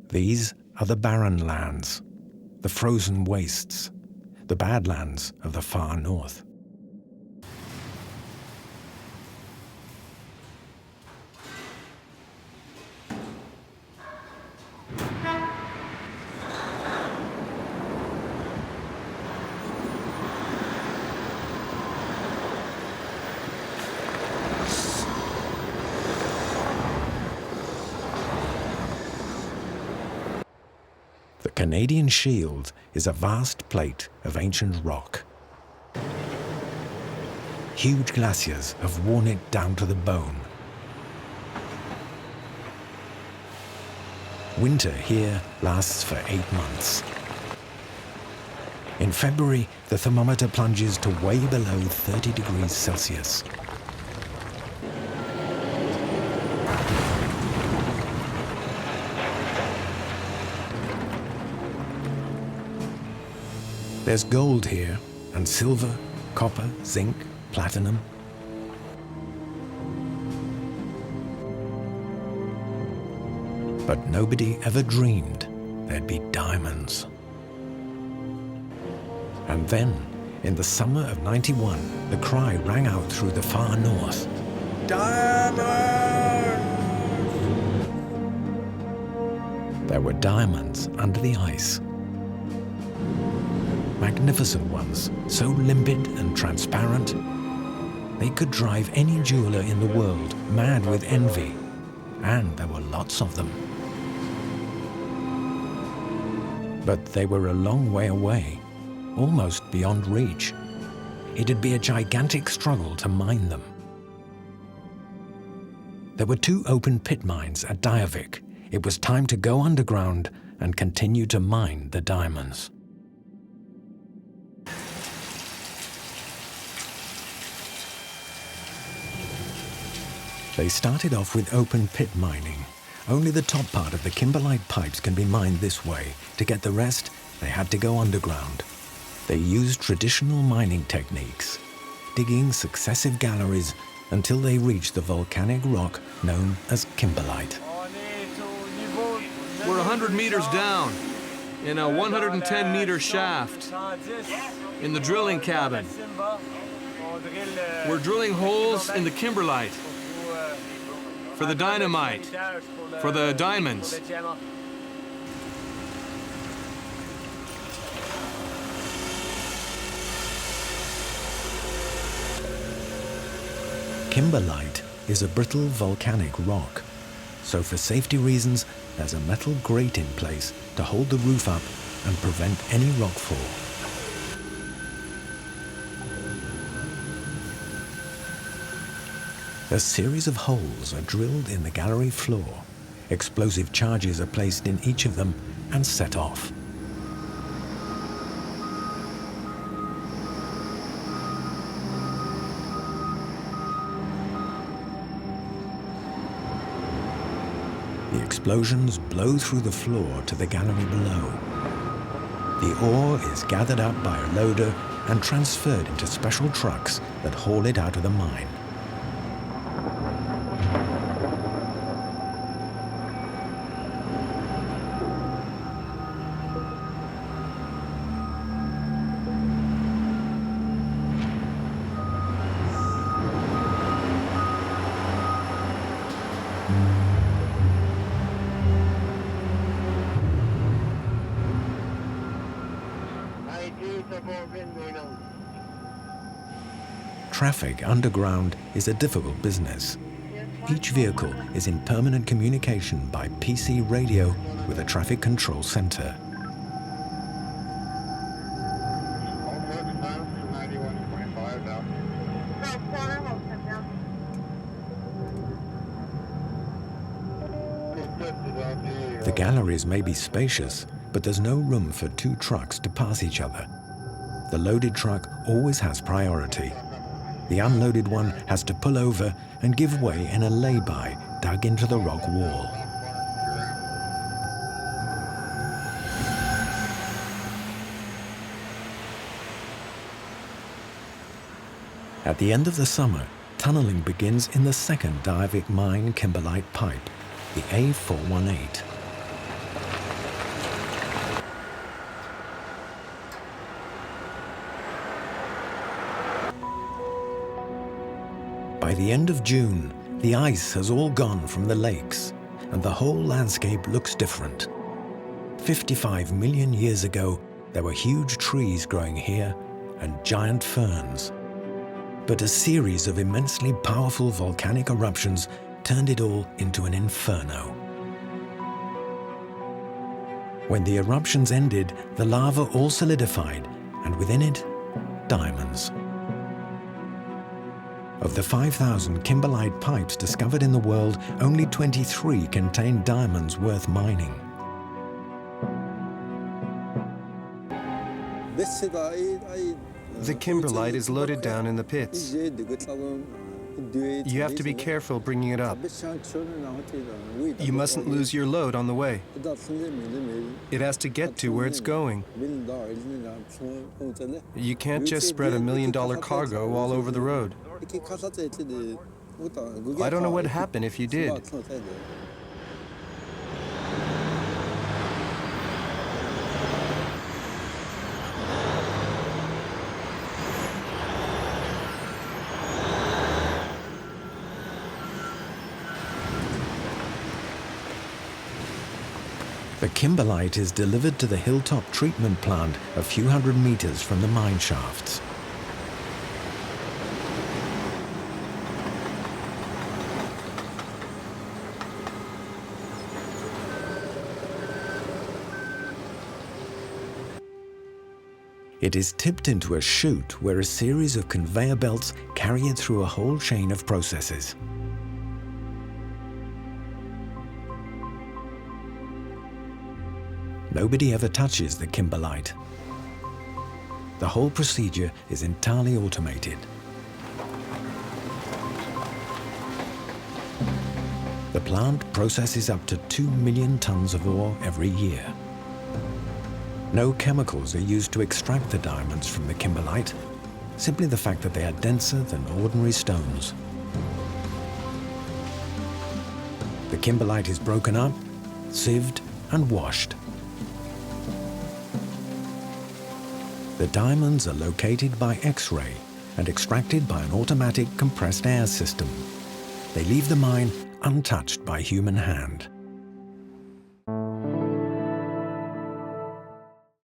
These are the barren lands, the frozen wastes, the badlands of the far north. The Canadian Shield is a vast plate of ancient rock. Huge glaciers have worn it down to the bone. Winter here lasts for 8 months. In February, the thermometer plunges to way below 30 degrees Celsius. There's gold here, and silver, copper, zinc, platinum. But nobody ever dreamed there'd be diamonds. And then, in the summer of '91, the cry rang out through the far north. Diamonds! There were diamonds under the ice. Magnificent ones, so limpid and transparent, they could drive any jeweler in the world mad with envy, and there were lots of them. But they were a long way away, almost beyond reach. It'd be a gigantic struggle to mine them. There were 2 open pit mines at Diavik. It was time to go underground and continue to mine the diamonds. They started off with open pit mining. Only the top part of the kimberlite pipes can be mined this way. To get the rest, they had to go underground. They used traditional mining techniques, digging successive galleries until they reached the volcanic rock known as kimberlite. We're 100 meters down in a 110-meter shaft in the drilling cabin. We're drilling holes in the kimberlite for the dynamite, for the diamonds. Kimberlite is a brittle volcanic rock, so for safety reasons, there's a metal grate in place to hold the roof up and prevent any rockfall. A series of holes are drilled in the gallery floor. Explosive charges are placed in each of them and set off. The explosions blow through the floor to the gallery below. The ore is gathered up by a loader and transferred into special trucks that haul it out of the mine. Traffic underground is a difficult business. Each vehicle is in permanent communication by PC radio with a traffic control center. The galleries may be spacious, but there's no room for 2 trucks to pass each other. The loaded truck always has priority. The unloaded one has to pull over and give way in a lay-by dug into the rock wall. At the end of the summer, tunneling begins in the second Diavik mine kimberlite pipe, the A418. the end of June, the ice has all gone from the lakes, and the whole landscape looks different. 55 million years ago, there were huge trees growing here and giant ferns. But a series of immensely powerful volcanic eruptions turned it all into an inferno. When the eruptions ended, the lava all solidified, and within it, diamonds. Of the 5,000 kimberlite pipes discovered in the world, only 23 contain diamonds worth mining. The kimberlite is loaded down in the pits. You have to be careful bringing it up. You mustn't lose your load on the way. It has to get to where it's going. You can't just spread $1 million cargo all over the road. I don't know what would happen if you did. The kimberlite is delivered to the hilltop treatment plant a few hundred meters from the mine shafts. It is tipped into a chute where a series of conveyor belts carry it through a whole chain of processes. Nobody ever touches the kimberlite. The whole procedure is entirely automated. The plant processes up to 2 million tons of ore every year. No chemicals are used to extract the diamonds from the kimberlite, simply the fact that they are denser than ordinary stones. The kimberlite is broken up, sieved, and washed. The diamonds are located by X-ray and extracted by an automatic compressed air system. They leave the mine untouched by human hand.